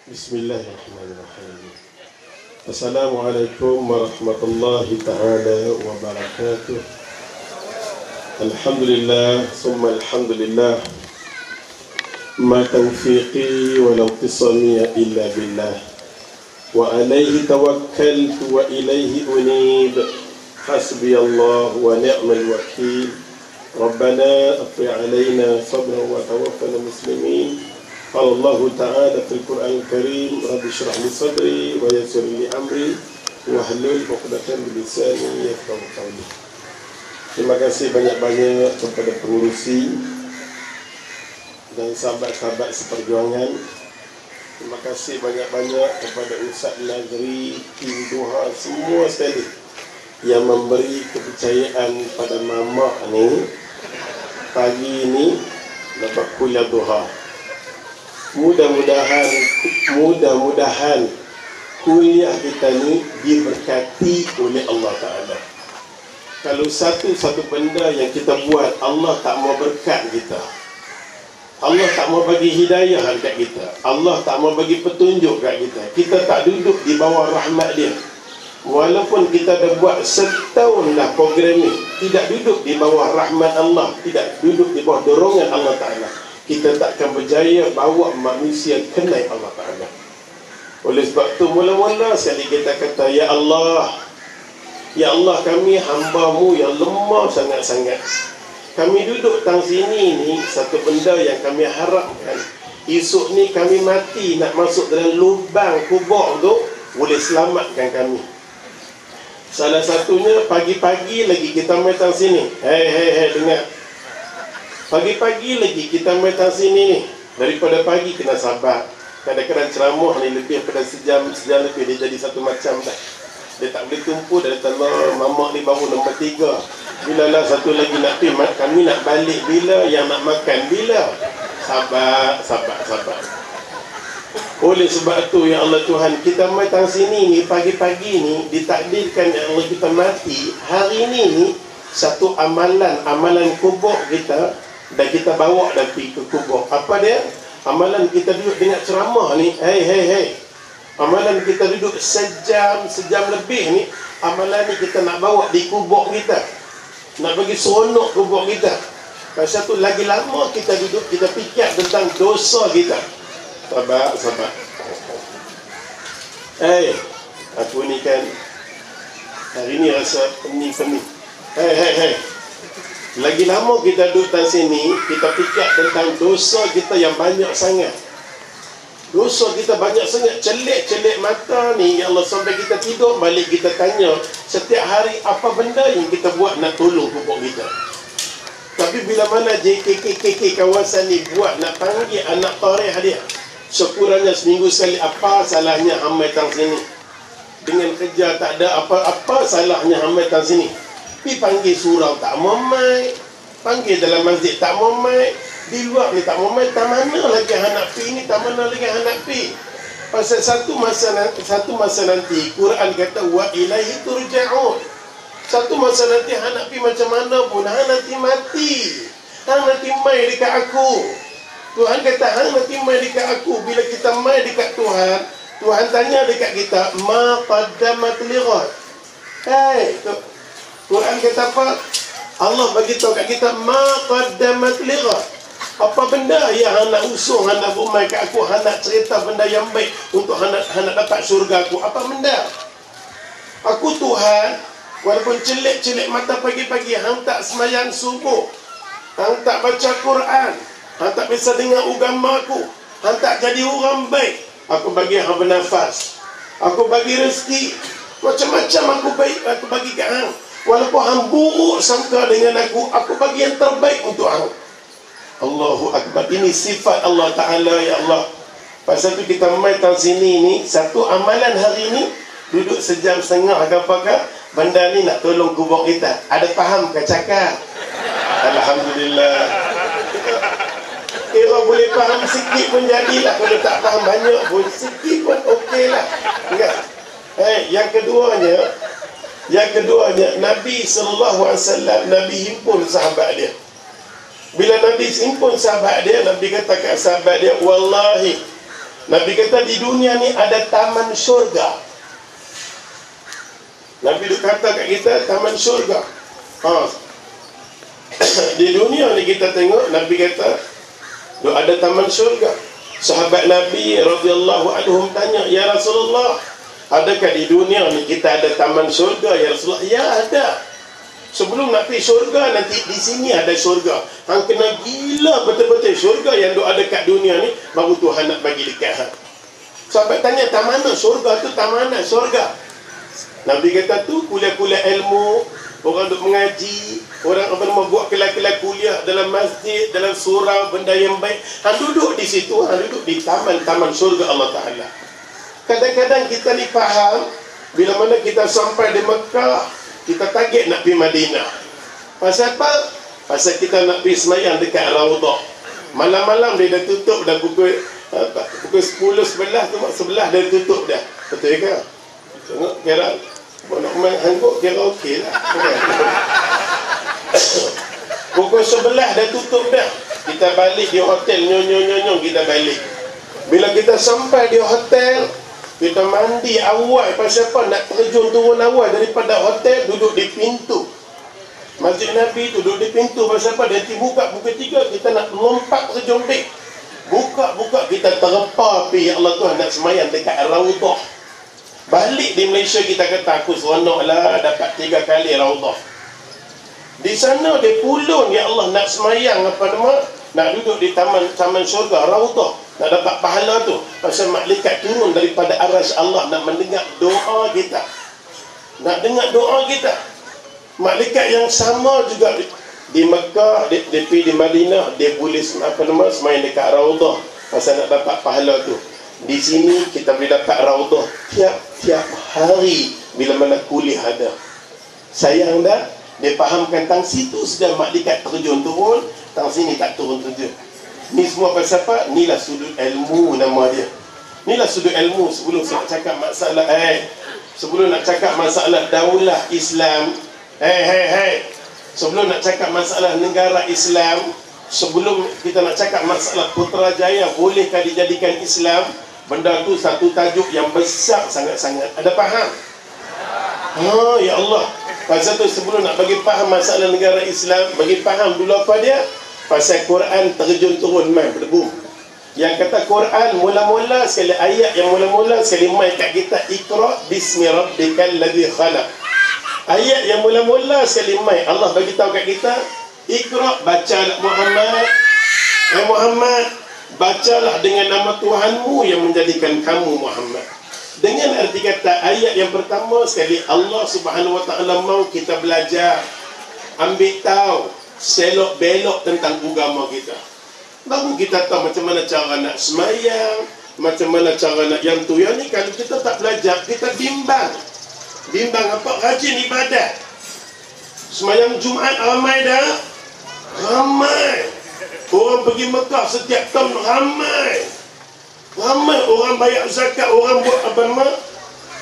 Bismillahirrahmanirrahim. Assalamualaikum warahmatullahi ta'ala wabarakatuh. Alhamdulillah, summa alhamdulillah. Ma taufiqi wa la tisamiya illa billah. Wa alayhi tawakkaltu wa ilayhi unib. Hasbiyallah wa ni'mal wakil. Rabbana afri alayna sabra wa tawaffana muslimin. قال الله تعالى في القرآن الكريم رب اشرح لي صدري ويسر لي أمري واحلل عقدة من لساني يفقهوا قولي. Terima kasih banyak-banyak kepada pengurusi dan sahabat-sahabat seperjuangan. Terima kasih banyak-banyak kepada Ustaz Nazri, tim Duha, semua sekali yang memberi kepercayaan pada Mamak ni pagi ini dapat kuliah Duha. Mudah-mudahan kuliah kita ni diberkati oleh Allah Ta'ala. Kalau satu benda yang kita buat Allah tak mau berkat kita, Allah tak mau bagi hidayah dekat kita, Allah tak mau bagi petunjuk dekat kita, kita tak duduk di bawah rahmat dia. Walaupun kita dah buat setahun dah program ni, tidak duduk di bawah rahmat Allah, tidak duduk di bawah dorongan Allah Ta'ala, kita takkan berjaya bawa manusia kenal Allah Ta'ala. Oleh sebab tu mula-mula sekali kita kata, Ya Allah, kami hamba-Mu yang lemah sangat-sangat. Kami duduk tang sini ni, satu benda yang kami harapkan, esok ni kami mati nak masuk dalam lubang kubur tu, boleh selamatkan kami. Salah satunya pagi-pagi lagi kita main tang sini. Hei, dengar. Pagi-pagi lagi kita main tang sini ni. Daripada pagi kena sabar. Kadang-kadang ceramah ni lebih daripada sejam lebih, dia jadi satu macam dah. Dia tak boleh tumpu dari tanah mamak ni baru nombor 3. Bila lah satu lagi nak pergi, kami nak balik bila, yang nak makan bila. Sabar. Oleh sebab tu, ya Allah Tuhan, kita main tang sini ni, pagi-pagi ni ditakdirkan ya Allah kita mati. Hari ni satu amalan kubur kita, dan kita bawa dan pergi ke kubur. Apa dia? Amalan kita duduk dengar ceramah ni. Hei. Amalan kita duduk sejam lebih ni. Amalan ni kita nak bawa di kubur kita, nak bagi seronok kubur kita. Pasal tu lagi lama kita duduk, kita fikir tentang dosa kita. Sabar. Aku ni kan hari ni rasa pening. Hei. Lagi lama kita duduk di sini, kita fikir tentang dosa kita yang banyak sangat. Dosa kita banyak sangat, celik mata ni, ya Allah, sampai kita tidur balik kita tanya setiap hari apa benda yang kita buat nak tolong kubur kita. Tapi bila mana JKK kawasan ni buat nak panggil anak tarikh dia, sekurangnya seminggu sekali, apa salahnya hamba tang sini? Dengan kerja tak ada apa salahnya hamba tang sini? Pergi panggil surau tak mau mai, panggil dalam masjid tak mau mai, di luar ni tak mau mai, tak mana lagi anak pi ni, tak mana lagi anak pi. Pasal satu masa nanti Quran kata wa ilaihi turja'un. Satu masa nanti anak pi macam mana pun, hang nanti mati, hang nanti mai dekat aku. Tuhan kata hang nanti mai dekat aku. Bila kita mai dekat Tuhan tanya dekat kita, ma qaddamat lighad. Quran kata apa? Allah bagi tahu kat kita, ma qaddamat lighad. Apa benda yang hendak usung, hendak bermain kat aku, hendak cerita benda yang baik untuk hendak dapat syurga aku. Apa benda? Aku Tuhan, walaupun celik mata pagi-pagi, hang tak semayang subuh, hang tak baca Quran, hang tak bisa dengar agama aku, hang tak jadi orang baik, aku bagi hang bernafas, aku bagi rezeki, macam-macam aku bagi kat hang. Walaupun hang buruk sangka dengan aku bagi yang terbaik untuk hang. Allahu Akbar. Ini sifat Allah Ta'ala, ya Allah. Pasal tu kita main tang sini ni, satu amalan hari ni, duduk sejam setengah agak-agak, benda ni nak tolong kubur kita. Ada faham ke cakap? Alhamdulillah. Kira boleh faham sikit pun jadilah. Kalau tak faham banyak pun, sikit pun okey lah. Enggak? Yang keduanya, Nabi SAW, Nabi himpun sahabat dia. Bila Nabi himpun sahabat dia, Nabi kata kat sahabat dia, wallahi Nabi kata di dunia ni ada taman syurga. Nabi kata kat kita taman syurga. Di dunia ni kita tengok Nabi kata ada taman syurga. Sahabat Nabi radhiyallahu anhum tanya, "Ya Rasulullah, adakah di dunia ni kita ada taman syurga?" Ya Rasulullah, "Ya, ada. Sebelum nak pergi syurga, nanti di sini ada syurga. Hang kena gila betul-betul syurga yang ada dekat dunia ni, baru Tuhan nak bagi dekat hang." Sahabat tanya, "Tak mana syurga tu? Tak mana syurga?" Nabi kata tu kuliah-kuliah ilmu, orang duk mengaji, orang buat kelas-kelas kuliah dalam masjid, dalam surau, benda yang baik. Hang duduk di situ, hang duduk di taman-taman syurga Allah Ta'ala. Kadang-kadang kita ni faham, bila mana kita sampai di Mekah, kita target nak pergi Madinah. Pasal apa? Pasal kita nak pergi semayang dekat Raudhah. Malam-malam dia dah tutup dah pukul 10, 11 tu, 11 dah tutup dah. Betul ke? Tengok kira nak main hangguk kira okey lah. Pukul 11 dah tutup dah. Kita balik di hotel, nyong kita balik. Bila kita sampai di hotel, kita mandi awal. Pasal apa? Nak terjun turun awal daripada hotel, duduk di pintu Masjid Nabi, duduk di pintu. Pasal apa? Nanti buka pukul 3, kita nak lompat terjun beg. Buka kita terlepas pergi. Ya Allah Tuhan nak semayang dekat Raudhah. Balik di Malaysia kita kata, aku seronok lah dapat 3 kali Raudhah. Di sana di Pulun, ya Allah nak semayang nak duduk di taman syurga Raudhah, nak dapat pahala tu. Pasal malaikat turun daripada arasy Allah nak mendengar doa kita. Nak dengar doa kita. Malaikat yang sama juga di Mekah, di Madinah, dia boleh semayang dekat Raudhah pasal nak dapat pahala tu. Di sini kita boleh dapat Raudhah tiap hari bila mana kuliah ada. Sayang dah, dia fahamkan tang situ sudah malaikat terjun turun, tang sini tak turun-turun. Ni semua pasal apa? Inilah sudut ilmu nama dia. Inilah sudut ilmu. Sebelum nak cakap masalah daulah Islam, sebelum nak cakap masalah negara Islam, sebelum kita nak cakap masalah Putrajaya bolehkah dijadikan Islam, benda tu satu tajuk yang besar sangat-sangat. Ada faham? Ya Allah. Pasal tu sebelum nak bagi faham masalah negara Islam, bagi faham dulu apa dia? Pasal Quran terjun turun main berdebu. Yang kata Quran mula-mula sekali, ayat yang mula-mula sekali main kat kita, Iqra bismi rabbikal ladzi khalaq. Ayat yang mula-mula sekali main Allah bagi tahu kat kita, Iqra, baca Muhammad. Muhammad, bacalah dengan nama Tuhanmu yang menjadikan kamu Muhammad. Dengan arti kata ayat yang pertama sekali, Allah Subhanahu Wa Taala mau kita belajar, ambil tahu, selok belok tentang agama kita. Baru kita tahu macam mana cara nak semayang, macam mana cara nak yang tu. Yang ni kalau kita tak belajar, kita bimbang. Bimbang apa? Rajin ibadat. Semayang Jumaat ramai dah? Ramai. Orang pergi Mekah setiap tahun ramai. Ramai orang bayar zakat, orang buat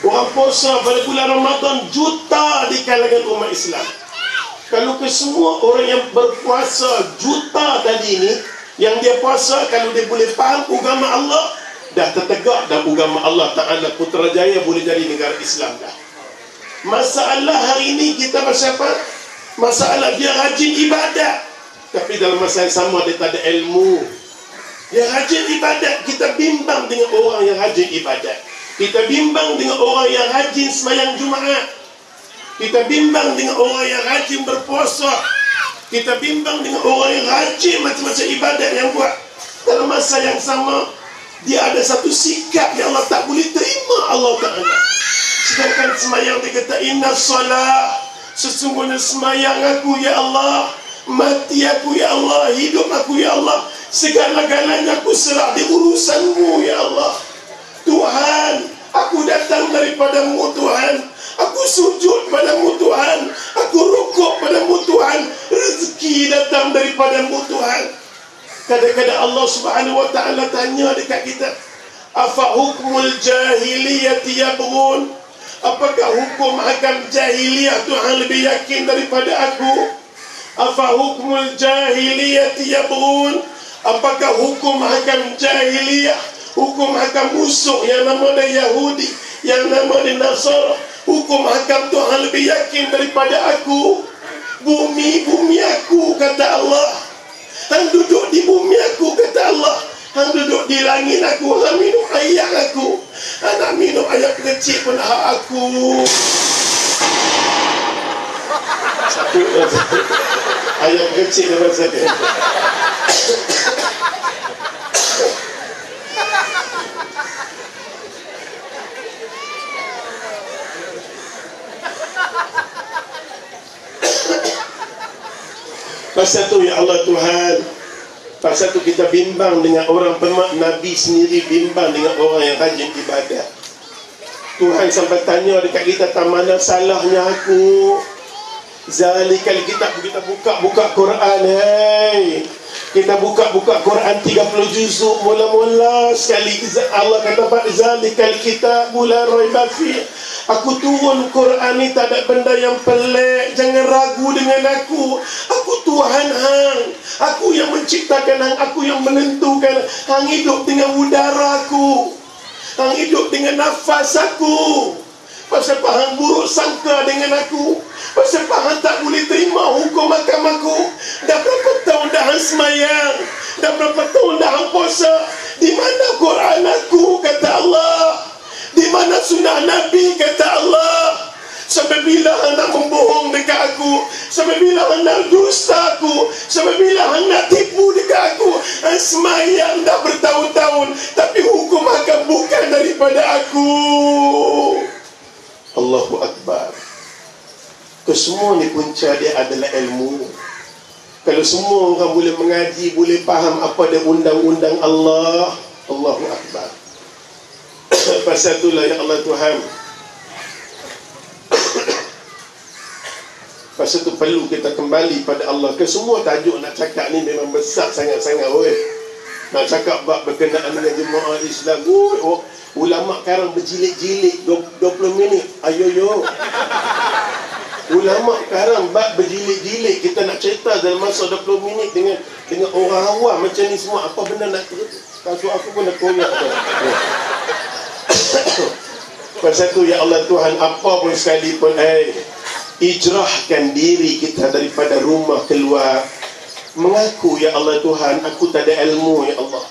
orang puasa pada bulan Ramadan, juta di kalangan umat Islam. Kalau ke semua orang yang berpuasa juta tadi ni, yang dia puasa, kalau dia boleh faham agama Allah, dah tertegak dah agama Allah Ta'ala, Putrajaya boleh jadi negara Islam dah. Masalah hari ini kita pasal apa? Masalah dia rajin ibadat, tapi dalam masa yang sama dia tak ada ilmu. Dia rajin ibadat, kita bimbang dengan orang yang rajin ibadat. Kita bimbang dengan orang yang rajin semayang Jumaat. Kita bimbang dengan orang yang rajin berpuasa. Kita bimbang dengan orang yang rajin macam-macam ibadat yang buat. Dalam masa yang sama, dia ada satu sikap yang Allah tak boleh terima Allah Ta'ala. Sedangkan semayang dia kata, inna salah, sesungguhnya semayang aku ya Allah, mati aku ya Allah, hidup aku ya Allah, segala-galanya aku serah di urusanmu ya Allah. Tuhan, aku datang daripadamu Tuhan, aku sujud padamu Tuhan, aku rukuk padamu Tuhan, rezeki datang daripadamu Tuhan. Kadang-kadang Allah Subhanahu Wa Ta'ala tanya dekat kita, afa hukmul jahiliyati yabghun, apakah hukum hakam jahiliyah Tuhan lebih yakin daripada aku? Afa hukmul jahiliyati yabghun, apakah hukum hakam jahiliyah, Hukum hakam musuh yang nama dia Yahudi, yang nama dia Nasara. Hukum hakam Tuhan lebih yakin daripada aku. Bumi aku, kata Allah. Hang duduk di bumi aku, kata Allah. Hang duduk di langit aku. Hang minum air aku. Hang nak minum air kecil pun hak aku. Satu ayam kecil dapat saya. Pasal tu ya Allah Tuhan, pasal tu kita bimbang dengan orang pemak. Nabi sendiri bimbang dengan orang yang rajin ibadat. Tuhan sampai tanya dekat kita, tak mana salahnya aku. Zalikal kitab, kita buka Quran, hey. Kita buka Quran 30 juzuk mula-mula sekali. Allah kata zalikal kitab la raiba fi. Aku turun Quran ni tak ada benda yang pelik. Jangan ragu dengan aku. Aku Tuhan hang. Aku yang menciptakan hang, aku yang menentukan. Hang hidup dengan udara aku. Hang hidup dengan nafas aku. Pasal hang buruk sangka dengan aku. Pasal hang tak boleh terima hukum mahkamahku. Dah berapa tahun dah hang semayang, dah berapa tahun dah hang puasa. Di mana Quran aku, kata Allah? Di mana sunnah Nabi, kata Allah? Sampai bila hang nak membohong dekat aku? Sampai bila hang nak dusta aku? Sampai bila hang nak tipu dekat aku? Hang semayang dah bertahun-tahun, tapi hukum akan bukan daripada aku. Allahu Akbar. Kesemua ni punca dia adalah ilmu. Kalau semua orang boleh mengaji, boleh faham apa dia undang-undang Allah, Allahu Akbar. Pasal itulah ya Allah Tuhan, pasal tu perlu kita kembali pada Allah. Kesemua tajuk nak cakap ni memang besar sangat-sangat. Nak cakap bab berkenaan dengan jemaah Islam, ulama sekarang berjilid-jilid 20 minit. Ayo. Ulama sekarang bab berjilid-jilid. Kita nak cerita dalam masa 20 minit dengan orang awam macam ni semua. Apa benda nak cerita? Kasut aku pun dah koyak tu. Pasal tu ya Allah Tuhan, apa pun sekalipun, ijrahkan diri kita daripada rumah keluar. Mengaku ya Allah Tuhan, aku tak ada ilmu ya Allah.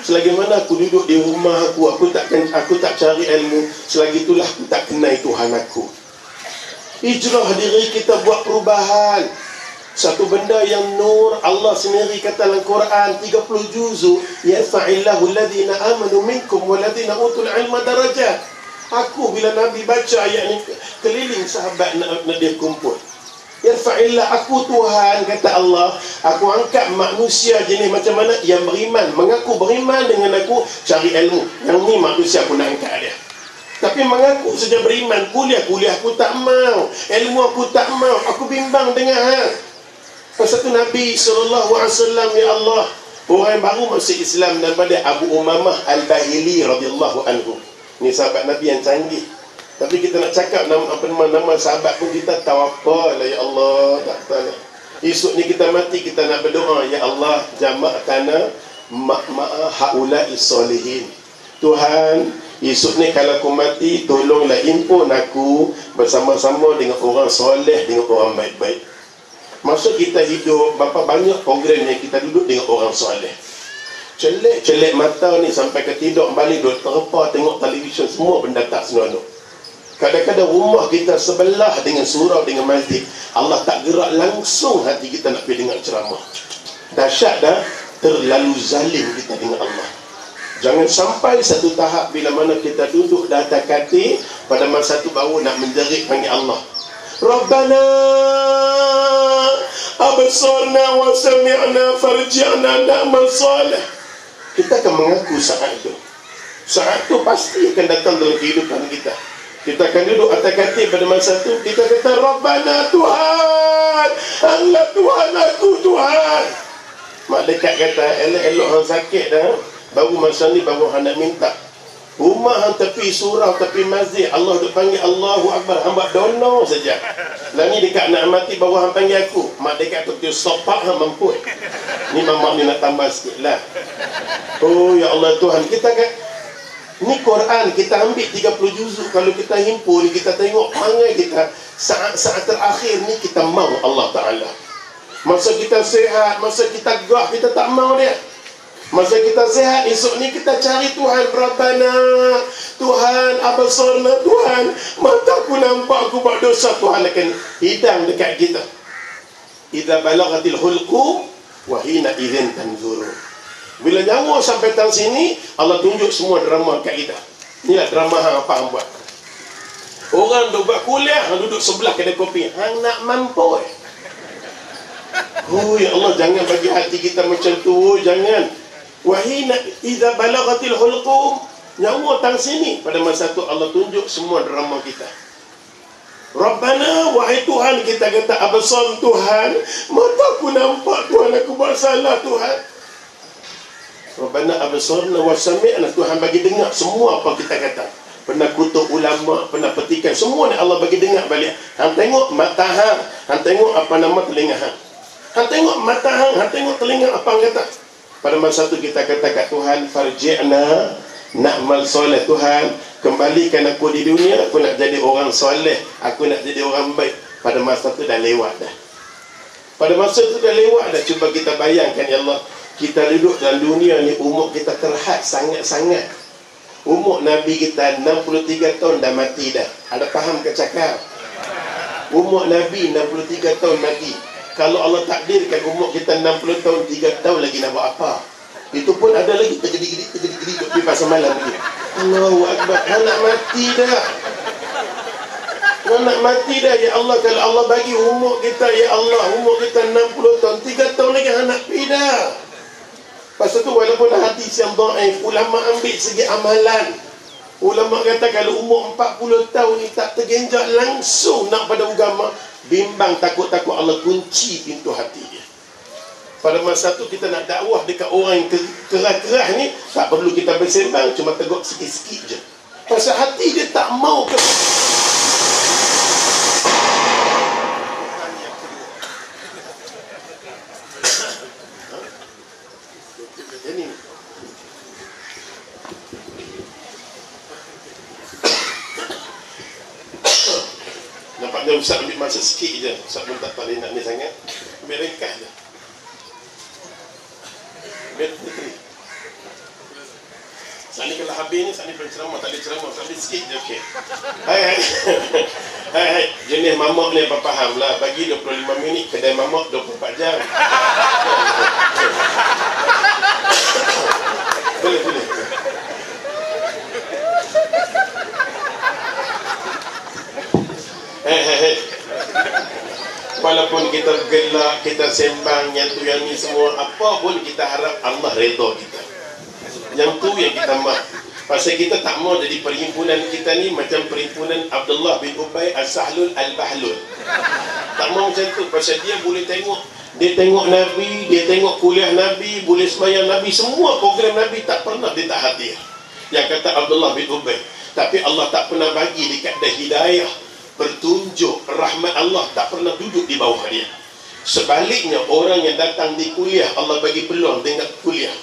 Selagi mana aku duduk di rumah aku tak cari ilmu, selagi itulah aku tak kenal Tuhan aku. Ijrah diri kita, buat perubahan. Satu benda yang nur, Allah sendiri kata dalam Quran 30 juzuk, yarfa'illahu alladhina amanu minkum walladhina utul ilma darajat. Aku bila Nabi baca ayat ni, keliling sahabat nak dia kumpul. Yarfa'illah, aku Tuhan, kata Allah, aku angkat manusia jenis macam mana? Yang beriman, mengaku beriman dengan aku, cari ilmu. Yang ni manusia aku nak angkat dia. Tapi mengaku saja beriman, kuliah aku tak mau, ilmu aku tak mau, aku bimbang dengan hang. Pasal tu Nabi SAW, ya Allah, orang yang baru masuk Islam daripada Abu Umamah Al-Bahili radhiyallahu anhu. Ni sahabat Nabi yang canggih. Tapi kita nak cakap nama sahabat pun kita tahu apa lah, ya Allah, tak tahu. Esok ni kita mati, kita nak berdoa, ya Allah, jama'tana ma'a haula'i solihin. Tuhan, esok ni kalau aku mati, tolonglah impun aku bersama-sama dengan orang soleh, dengan orang baik-baik. Maksud kita hidup, berapa banyak program yang kita duduk dengan orang soleh. Celek mata ni sampai ke tidur balik, duduk terpa tengok televisyen, semua benda tak senonoh. Kadang-kadang rumah kita sebelah dengan surau, dengan masjid. Allah tak gerak langsung hati kita nak pergi dengar ceramah. Dahsyat dah, terlalu zalim kita dengan Allah. Jangan sampai satu tahap bila mana kita duduk di atas katil, pada masa tu baru nak menjerit panggil Allah. Rabbana absarna wa sami'na farji'na na'mal salih. Kita akan mengaku saat itu. Saat itu pasti akan datang dalam kehidupan kita. Kita akan duduk atas katil pada masa itu, kita kata Rabbana, Tuhan, Allah Tuhan, aku Tuhan. Mak dekat kata, elok-elok hang sakit dah, baru masa ni baru hang nak minta. Rumah hang tepi surau, tepi masjid, Allah duk panggil Allahu Akbar, hang buat dono saja. Lah ni dekat nak mati baru hang panggil aku. Mak dekat tu sopak hang mampu. Ni mamak ni nak tambah sikit lah. Oh ya Allah Tuhan, kita kan Ni Quran kita ambil 30 juzuk, kalau kita himpun, kita tengok perangai kita saat-saat terakhir ni, kita mau Allah Ta'ala. Masa kita sihat, masa kita gah, kita tak mau dia. Masa kita sihat, esok ni kita cari Tuhan. Rabbana, Tuhan, abasarna, Tuhan, mataku nampak aku buat dosa, Tuhan akan hidang dekat kita. Idza balaghatil hulqum wa hina idzin tanzurun. Bila nyawa sampai tang sini, Allah tunjuk semua drama kat kita. Inilah drama hang apa hang buat. Orang duk buat kuliah, hang duduk sebelah kedai kopi. Hang nak mampu. Oh ya Allah, jangan bagi hati kita macam tu, jangan. Wahina idza balaghatil hulqum, nyawa tang sini, pada masa tu Allah tunjuk semua drama kita. Rabbana, wahai Tuhan, kita kata abasar Tuhan, mataku nampak Tuhan, aku buat salah Tuhan. Rabbana abasarna wa sami'na, Tuhan bagi dengar semua apa kita kata. Pernah kutuk ulama, pernah petikan, semua ni Allah bagi dengar balik. Hang tengok mata hang, hang tengok apa nama telinga hang. Hang tengok mata hang, hang tengok telinga apa hang kata. Pada masa tu kita kata kat Tuhan, farji'na na'mal soleh. Tuhan, kembalikan aku di dunia, aku nak jadi orang soleh, aku nak jadi orang baik. Pada masa tu dah lewat dah. Pada masa tu dah lewat dah. Cuba kita bayangkan ya Allah, kita duduk dalam dunia ni, umur kita terhad sangat-sangat. Umur Nabi kita 63 tahun dah mati dah. Ada faham ke cakap? Umur Nabi 63 tahun mati. Kalau Allah takdirkan umur kita 60 tahun, 3 tahun lagi nak buat apa? Itu pun ada lagi tergedi-gedi duk pergi pasal malam lagi. Allahu Akbar. Nak mati dah. Nak mati dah ya Allah. Kalau Allah bagi umur kita, ya Allah, umur kita 60 tahun, 3 tahun lagi nak pergi dah. Pasal tu walaupun hati siang dhaif, ulama ambil segi amalan. Ulama kata kalau umur 40 tahun ni tak tergenjak langsung nak pada agama, bimbang, takut-takut Allah kunci pintu hati dia. Pada masa tu kita nak dakwah dekat orang yang kerah-kerah ni, tak perlu kita bersembang, cuma tegur sikit-sikit je. Pasal hati dia tak mau ke. Nampaknya Ustaz ambil masa sikit je. Ustaz pun tak boleh nak ni sangat. Ambil ringkas je. Ambil puteri. Saat ni kalau habis ni, saat ni penceramah, tak ada ceramah. Ambil sikit je, okey. Hai. Hai. Jenis mamak ni apa faham lah. Bagi 25 minit, kedai mamak 24 jam. Boleh. Hei. Walaupun kita gelak, kita sembang yang tu yang ni semua, apa pun kita harap Allah redha kita. Yang tu yang kita mahu. Pasal kita tak mau jadi perhimpunan kita ni macam perhimpunan Abdullah bin Ubay As-Sahlul Al-Bahlul. Tak mau macam tu. Pasal dia boleh tengok, dia tengok Nabi, dia tengok kuliah Nabi, boleh sembahyang Nabi, semua program Nabi, tak pernah dia tak hadir. Yang kata Abdullah bin Ubay. Tapi Allah tak pernah bagi dekat dia hidayah, bertunjuk, rahmat Allah tak pernah duduk di bawah dia. Sebaliknya, orang yang datang di kuliah, Allah bagi peluang dengar kuliah,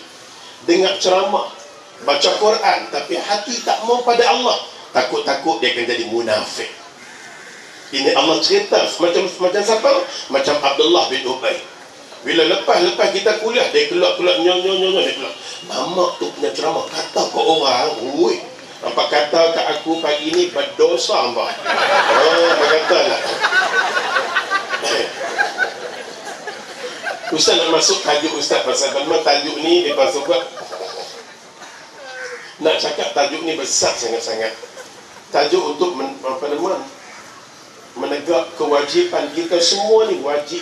dengar ceramah, baca Quran, tapi hati tak mau pada Allah, takut-takut dia akan jadi munafik. Ini Allah cerita macam siapa? Macam Abdullah bin Ubay. Bila lepas kita kuliah, dia keluar nyon dia keluar. Mamak tu punya ceramah, kata ke orang, oi, nampak kata kat aku pagi ni berdosa mbak. Apa kata lah. Ustaz nak masuk tajuk Ustaz pasal memang tajuk ni dia pasal buat. Nak cakap tajuk ni besar sangat-sangat. Tajuk untuk menegak kewajipan kita semua ni, wajib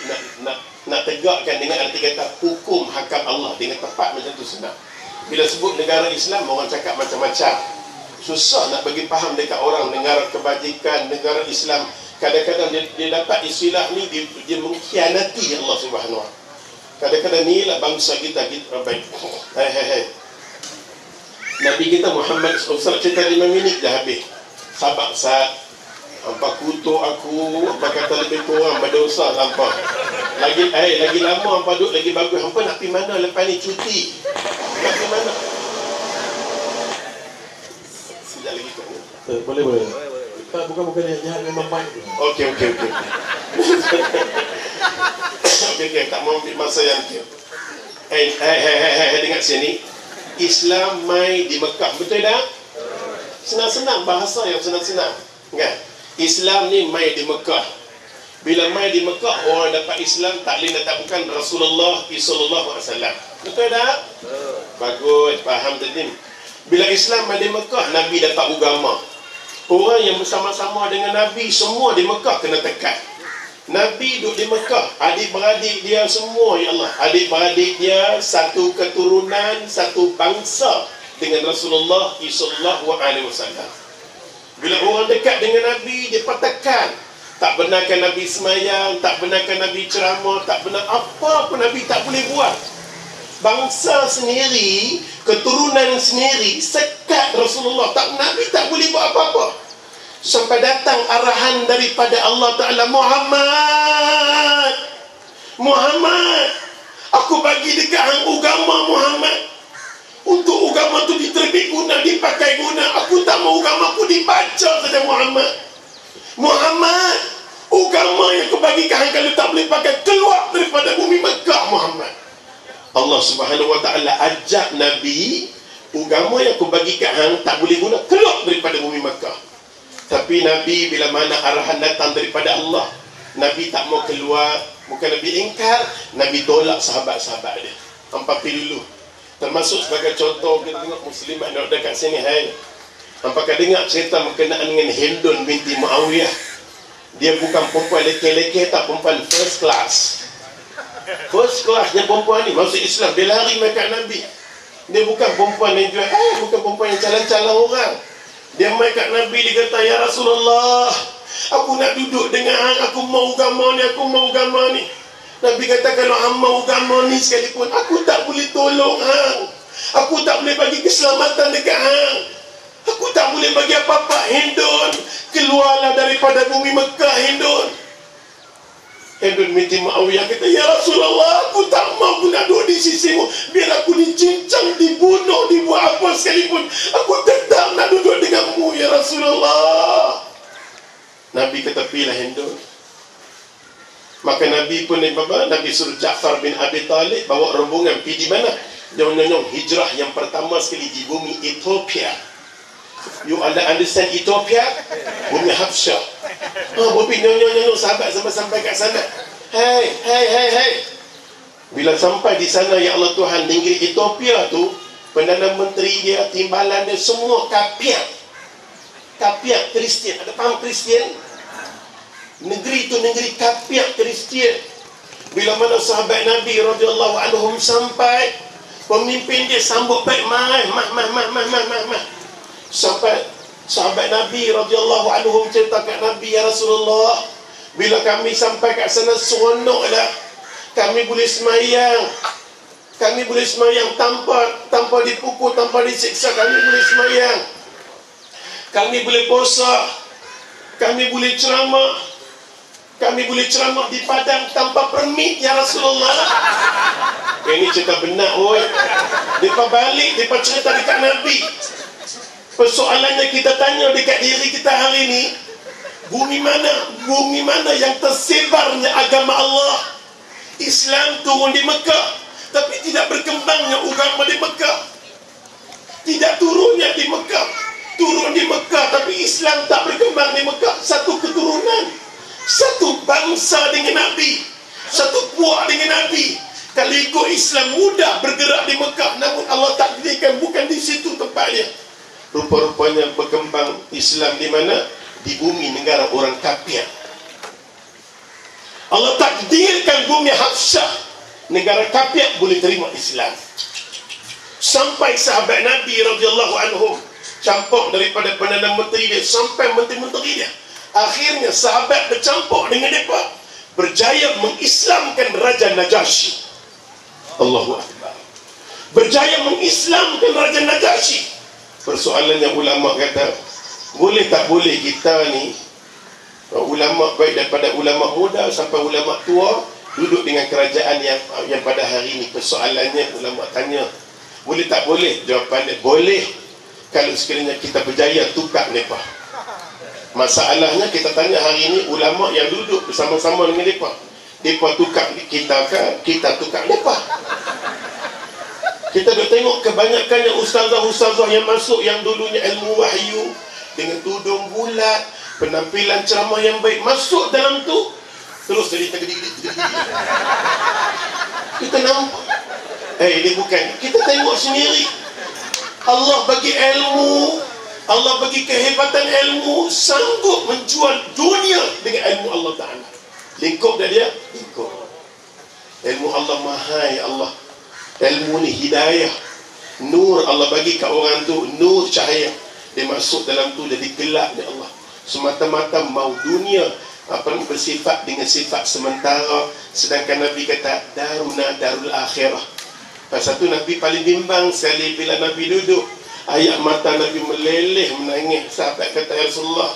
nak tegakkan dengan arti kata hukum hakam Allah dengan tepat macam tu senang. Bila sebut negara Islam, orang cakap macam-macam. Susah nak bagi faham dekat orang negara kebajikan, negara Islam. Kadang-kadang dia dapat istilah ni, dia mengkhianati Allah Subhanahu Wa. Kadang-kadang ni lah bangsa kita baik. Hei. Nabi kita Muhammad SAW cerita 5 minit dah habis. Sabar saat hampa kutuk aku, hampa kata lebih kurang berdosa hampa. Lagi lama hampa duduk lagi bagus. Hampa nak pergi mana lepas ni cuti? Nak pergi mana? sekejap lagi kat ni. Boleh. Bukan yang jahat memang baik. Okey. Okey, tak mau ambil masa yang tu. Dengar sini. Islam mai di Mekah, betul tak? Senang-senang, bahasa yang senang-senang. Kan? Islam ni mai di Mekah. Bila mai di Mekah, orang dapat Islam tak boleh datangkan Rasulullah SAW. Betul tak? Bagus, faham tadi. Bila Islam mai di Mekah, Nabi dapat agama. Orang yang bersama-sama dengan Nabi semua di Mekah kena tekan. Nabi duduk di Mekah, adik-beradik dia semua, ya Allah, adik-beradik dia satu keturunan, satu bangsa dengan Rasulullah SAW. Bila orang dekat dengan Nabi, dia tekan. Tak benarkan Nabi semayang, tak benarkan Nabi ceramah, tak benar apa pun Nabi tak boleh buat. Bangsa sendiri, keturunan sendiri sekat Rasulullah. Nabi tak boleh buat apa-apa. Sampai datang arahan daripada Allah Ta'ala, Muhammad, aku bagi dekat hang agama Muhammad. Untuk agama tu diterbit guna, dipakai guna. Aku tak mau agama aku dibaca saja Muhammad, agama yang aku bagi ke hang kalau tak boleh pakai, keluar daripada bumi Mekah Muhammad. Allah Subhanahu Wa Ta'ala ajak Nabi, agama yang aku bagi ke hang tak boleh guna, keluar daripada bumi Mekah. Tapi Nabi bila mana arahan datang daripada Allah, Nabi tak mau keluar. Bukan Nabi ingkar, Nabi tolak sahabat-sahabat dia. Hampa pergi dulu. Termasuk sebagai contoh, kita tengok muslimat yang dekat sini. Hampa dengar cerita berkenaan dengan Hindun binti Muawiyah. Dia bukan perempuan leke-leke, tak perempuan first class. First classnya perempuan ni masuk Islam. Dia lari dekat Nabi. Dia bukan perempuan yang jual, bukan perempuan yang calon-calon orang. Dia mai kat Nabi, dia kata, ya Rasulullah, aku nak duduk dengan hang, aku mau agama ni. Nabi kata, kalau hang mau agama ni sekalipun, aku tak boleh tolong hang. Aku tak boleh bagi keselamatan dekat hang. Aku tak boleh bagi apa-apa. Hindun, keluarlah daripada bumi Mekah, Hindun. Hindun binti Muawiyah kata, ya Rasulullah, aku tak mau nak duduk di sisimu. Biar aku dicincang, dibunuh, dibuat apa sekalipun, aku tetap nak duduk denganmu, ya Rasulullah. Nabi kata, pilih Hindun. Maka Nabi pun Nabi suruh Ja'far bin Abi Talib bawa rombongan pergi di mana? Dia menyonyong hijrah yang pertama sekali di bumi Ethiopia. You understand Ethiopia? Bumi Habsyah. Bobi nyonyong sahabat sampai kat sana. Hey. Bila sampai di sana, ya Allah Tuhan, negeri Ethiopia tu, Perdana Menteri dia, timbalan dia semua kapiak Kristian. Ada faham Kristian? Negeri tu negeri kapiak Kristian. Bila mana sahabat Nabi radhiyallahu anhum sampai, pemimpin dia sambut baik, mah. Sampai sahabat Nabi radhiyallahu anhum cerita kat Nabi, ya Rasulullah, bila kami sampai kat sana seronoklah. Kami boleh semayang. Tanpa dipukul, tanpa disiksa. Kami boleh semayang. Kami boleh puasa. Kami boleh ceramah. Kami boleh ceramah di padang tanpa permit, ya Rasulullah. Ini cerita benar, oi. Depa balik, depa cerita dekat Nabi. Persoalannya kita tanya dekat diri kita hari ini, bumi mana yang tersebarnya agama Allah? Islam turun di Mekah, tapi tidak berkembangnya agama di Mekah. Tidak turunnya di Mekah, turun di Mekah, tapi Islam tak berkembang di Mekah. Satu keturunan, satu bangsa dengan Nabi, satu puak dengan Nabi. Kalau ikut Islam mudah bergerak di Mekah, namun Allah takdirkan bukan di situ tempatnya. Rupa-rupanya berkembang Islam di mana? Di bumi negara orang kafir. Allah takdirkan bumi Habsyah, negara kafir, boleh terima Islam. Sampai sahabat Nabi radhiyallahu anhum campur daripada Perdana Menteri dia sampai menteri-menteri dia. Akhirnya sahabat bercampur dengan mereka, berjaya mengislamkan Raja Najasyi. Allahu Akbar. Berjaya mengislamkan Raja Najasyi. Persoalannya ulama kata, boleh tak boleh kita ni, ulama baik daripada ulama muda sampai ulama tua, duduk dengan kerajaan yang pada hari ini. Persoalannya ulama tanya, boleh tak boleh? Jawapannya boleh, Kalau sekiranya kita berjaya tukar mereka. Masalahnya kita tanya hari ini ulama yang duduk bersama-sama dengan mereka. Mereka tukar kita kan, kita tukar mereka. Kita dah tengok kebanyakan yang ustazah-ustazah yang masuk yang dulunya ilmu wahyu dengan tudung bulat, penampilan ceramah yang baik, masuk dalam tu terus jadi tergedi-gedi. Kita nampak. Ini bukan. Kita tengok sendiri. Allah bagi ilmu, Allah bagi kehebatan ilmu, sanggup menjual dunia dengan ilmu Allah Ta'ala. Lingkup dah dia? Lingkup. Ilmu Allah mahal, ya Allah. Ilmu ni hidayah, nur Allah bagi kat orang tu, nur cahaya. Dia masuk dalam tu jadi gelap, ya Allah. Semata-mata mau dunia bersifat dengan sifat sementara, sedangkan Nabi kata daruna darul akhirah. Pasal tu Nabi paling bimbang sekali bila Nabi duduk, ayat mata Nabi meleleh menangis. Sahabat kata, ya Rasulullah,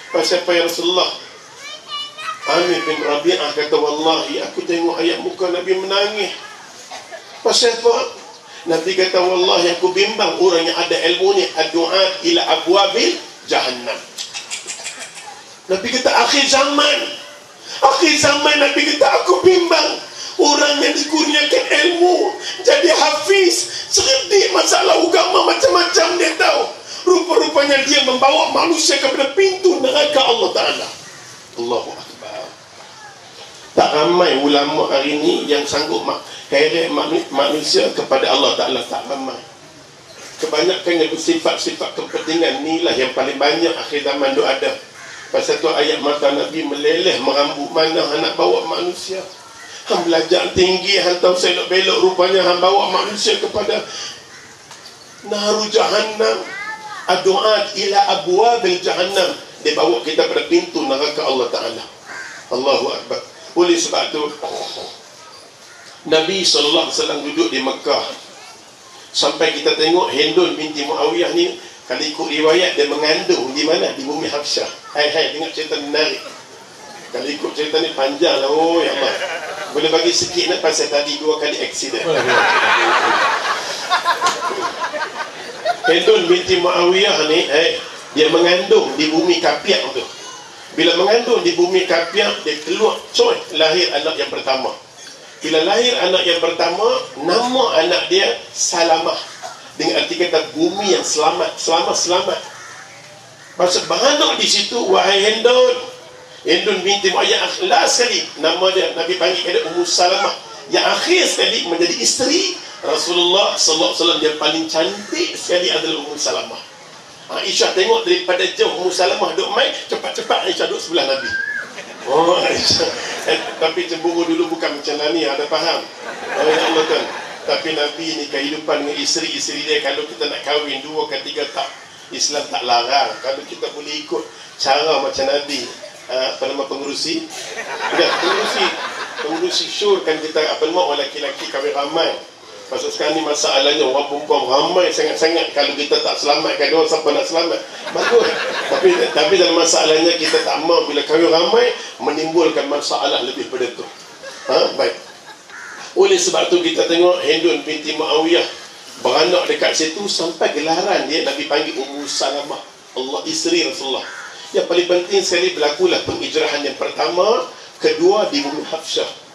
pasal apa ya Rasulullah? Amir bin Rabi'ah kata, wallahi aku tengok ayat muka Nabi menangis. Pasal apa? Nabi kata, wallahi aku bimbang orang yang ada ilmu ni, ad-du'at ila abwabil jahannam. Nabi kata, akhir zaman Nabi kata, aku bimbang orang yang dikurniakan ilmu jadi hafiz, cerdik masalah agama macam-macam dia tahu, rupa-rupanya dia membawa manusia kepada pintu neraka Allah Ta'ala. Allahu Akbar. Tak ramai ulama hari ini yang sanggup heret manusia kepada Allah Ta'ala, tak ramai. Kebanyakan yang bersifat-sifat kepentingan inilah yang paling banyak akhir zaman tu ada. Pasal tu ayat mata Nabi meleleh merambut, mana nak bawa manusia. Hang belajar tinggi, hang tahu selok-belok, rupanya hang bawa manusia kepada naru jahannam. Ad-du'at ila abwabil jahannam. Dia bawa kita pada pintu neraka Allah Ta'ala. Allahu Akbar. Oleh sebab tu Nabi SAW duduk di Mekah. Sampai kita tengok Hindun binti Muawiyah ni, kalau ikut riwayat dia mengandung di mana? Di bumi Habsyah. Hai tengok cerita menarik. Kalau ikut cerita ni panjang lah. Oh ya Allah. Boleh bagi sikit nak pasal tadi 2 kali aksiden. Hindun binti Muawiyah ni dia mengandung di bumi Kapiak tu. Bila mengandung di bumi Kapiak, dia keluar lahir anak yang pertama. Bila lahir anak yang pertama, nama anak dia Salamah, dengan arti kata bumi yang selamat, selamat. Maksud beranak di situ, wahai Hindun binti Muawiyah, last sekali nama dia Nabi panggil dia Ummu Salamah, yang akhir sekali menjadi isteri Rasulullah sallallahu alaihi wasallam. Yang paling cantik sekali adalah Ummu Salamah. Aisyah tengok daripada jauh Ummu Salamah duduk main, cepat-cepat Aisyah duduk sebelah Nabi. Oh Aisyah, tapi cemburu dulu bukan macam ni, ada faham? Oh ya Allah kan. Tapi Nabi ni kehidupan dengan isteri-isteri dia, kalau kita nak kahwin 2 ke 3 tak, Islam tak larang. Kalau kita boleh ikut cara macam Nabi, apa nama pengurusi? Pengurusi syur kan kita orang lelaki-lelaki kahwin ramai. Pasal sekarang ni masalahnya orang perempuan ramai sangat-sangat. Kalau kita tak selamatkan dia, siapa nak selamat? Bagus. Tapi dalam masalahnya kita tak mahu bila kahwin ramai menimbulkan masalah lebih pada tu. Baik. Oleh sebab tu kita tengok Hindun binti Muawiyah beranak dekat situ, sampai gelaran dia Nabi panggil Ummu Salamah, Allah isteri Rasulullah. Yang paling penting sekali berlakulah pengijrahan yang pertama, kedua di bumi Habsyah.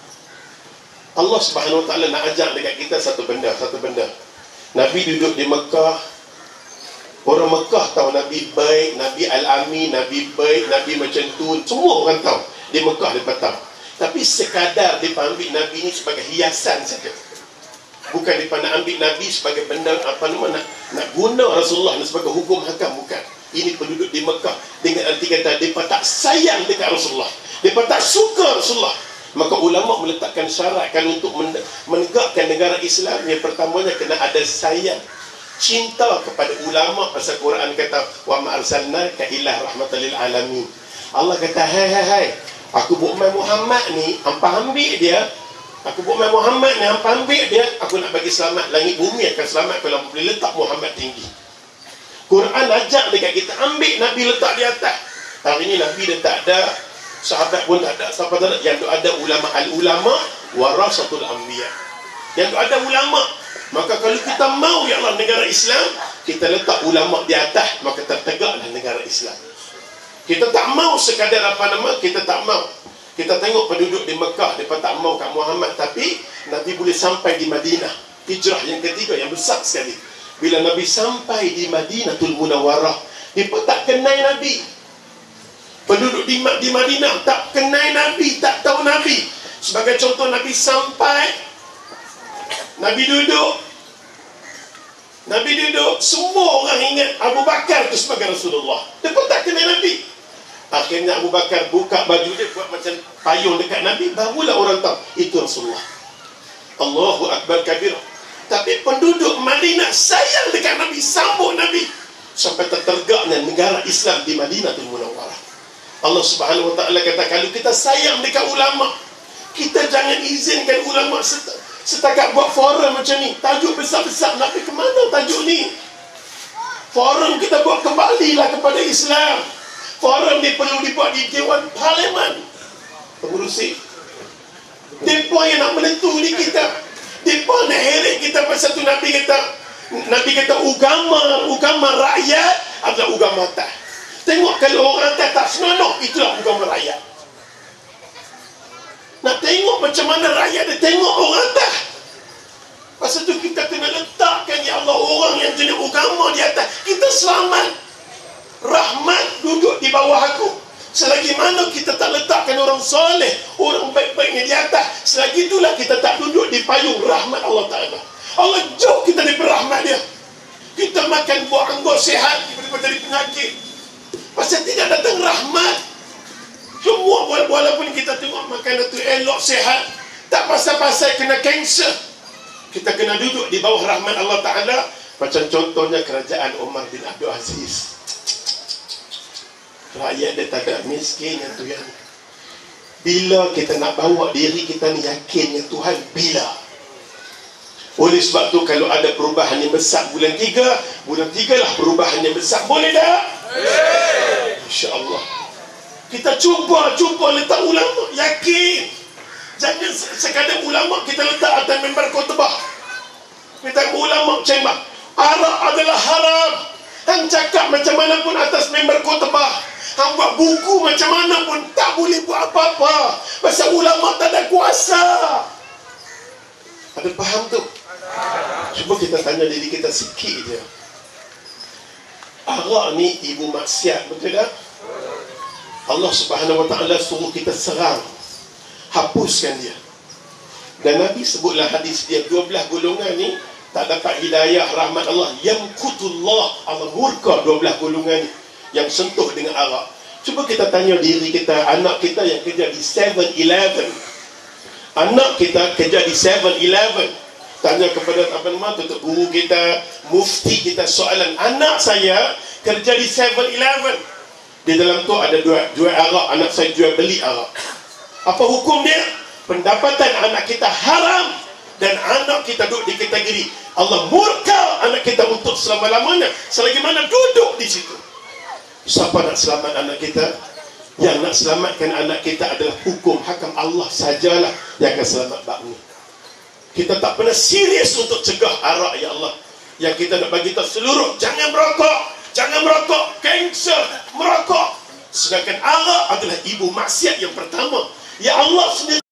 Allah Subhanahu Wa Taala nak ajak dekat kita satu benda. Nabi duduk di Mekah. Orang Mekah tahu Nabi baik, Nabi Al-Amin, Nabi baik, Nabi macam tu. Semua orang tahu. Di Mekah dia tahu. Tapi sekadar dia ambil Nabi ni sebagai hiasan saja. Bukan dia nak ambil Nabi sebagai benda nak guna Rasulullah sebagai hukum hakam, bukan. Ini penduduk di Mekah dengan arti kata mereka tak sayang dekat Rasulullah, mereka tak suka Rasulullah. Maka ulama meletakkan syarat kalau untuk menegakkan negara Islam, yang pertamanya kena ada sayang, cinta kepada ulama. Pasal Quran kata wa ma arsalnaka illa rahmatan lil alamin. Allah kata hai aku buat Muhammad ni, hampa ambil dia. Aku buat Muhammad ni, hampa ambil dia. Aku nak bagi selamat langit bumi akan selamat kalau boleh letak Muhammad tinggi. Quran ajak dekat kita, ambil Nabi letak di atas. Hari ni Nabi dia tak ada, sahabat pun tak ada, siapa tak ada. Yang ada ulama, al-ulama warasatul anbiya. Yang ada ulama. Maka kalau kita mau ya Allah negara Islam, kita letak ulama di atas, maka tertegaklah negara Islam. Kita tak mau sekadar kita tak mau. Kita tengok penduduk di Mekah, mereka tak mau kat Muhammad, tapi Nabi boleh sampai di Madinah. Hijrah yang ketiga yang besar sekali. Bila Nabi sampai di Madinatul Munawwarah, mereka tak kenal Nabi. Penduduk di Madinah tak kenal Nabi, tak tahu Nabi. Sebagai contoh, Nabi sampai, Nabi duduk, semua orang ingat Abu Bakar itu sebagai Rasulullah. Mereka tak kenal Nabi. Akhirnya Abu Bakar buka baju dia, buat macam payung dekat Nabi, barulah orang tahu itu Rasulullah. Allahu Akbar kabir. Tapi penduduk Madinah sayang dekat Nabi, sambut Nabi, sampai tertegaknya negara Islam di Madinatul Munawwarah. Allah Subhanahu Wa Taala kata, kalau kita sayang dekat ulama, kita jangan izinkan ulama setakat buat forum macam ni, tajuk besar-besar. Nak pergi ke mana tajuk ni? Forum kita buat kembalilah kepada Islam. Forum ni perlu dibuat di Dewan Parlimen. Pengurusi mereka yang nak menentu ni kita. Mereka nak heret kita pasal tu. Nabi kata agama rakyat adalah agama atas. Tengok kalau orang atas tak senonoh, itulah agama rakyat. Nak tengok macam mana rakyat dia tengok orang atas. Pasal tu kita kena letakkan, ya Allah, orang yang jenis agama di atas. Kita selamat. Rahmat duduk di bawah aku. Selagi mana kita tak letakkan orang soleh, orang baik-baiknya di atas, selagi itulah kita tak duduk di payung rahmat Allah Ta'ala. Allah jauh kita dari rahmat dia. Kita makan buah anggur sihat, tiba-tiba dari penyakit. Pasal tidak datang rahmat. Semua walaupun kita tengok makanan itu elok, sihat, tak pasal-pasal kena kanser. Kita kena duduk di bawah rahmat Allah Ta'ala. Macam contohnya kerajaan Umar bin Abdul Aziz. Rakyat dia tak ada, miskin ya Tuhan. Bila kita nak bawa diri kita ni yakin ya Tuhan, bila? Oleh sebab tu kalau ada perubahan yang besar bulan 3 lah perubahan yang besar. Boleh tak? InsyaAllah. Kita cuba letak ulama, yakin. Jangan sekadar ulama kita letak atas mimbar khutbah. Kita ulama cembah, arak adalah haram. Hang cakap macam mana pun atas mimbar khutbah. Hang buat buku macam mana pun tak boleh buat apa-apa. Pasal ulama tak ada kuasa. Ada faham tu? Cuba kita tanya diri kita sikit je. Arak ni ibu maksiat, betul tak? Allah Subhanahu Wa Taala suruh kita serang, hapuskan dia. Dan Nabi sebutlah hadis dia, 12 golongan ni tak dapat hidayah rahmat Allah. Yamkutullah, Allah murka 12 golongan ni yang sentuh dengan arak. Cuba kita tanya diri kita, anak kita yang kerja di 7-Eleven, anak kita kerja di 7-Eleven, tanya kepada tutup guru kita, mufti kita soalan, anak saya kerja di 7-Eleven, di dalam tu ada jual arak, anak saya jual beli arak. Apa hukum dia? Pendapatan anak kita haram, dan anak kita duduk di kategori Allah murka anak kita untuk selama-lamanya selagi mana duduk di situ. Siapa nak selamat anak kita? Yang nak selamatkan anak kita adalah hukum hakam Allah sajalah yang akan selamat bab ni. Kita tak pernah serius untuk cegah arak, ya Allah. Yang kita nak bagi tahu seluruh, jangan merokok, kanser, merokok. Sedangkan arak adalah ibu maksiat yang pertama. Ya Allah sendiri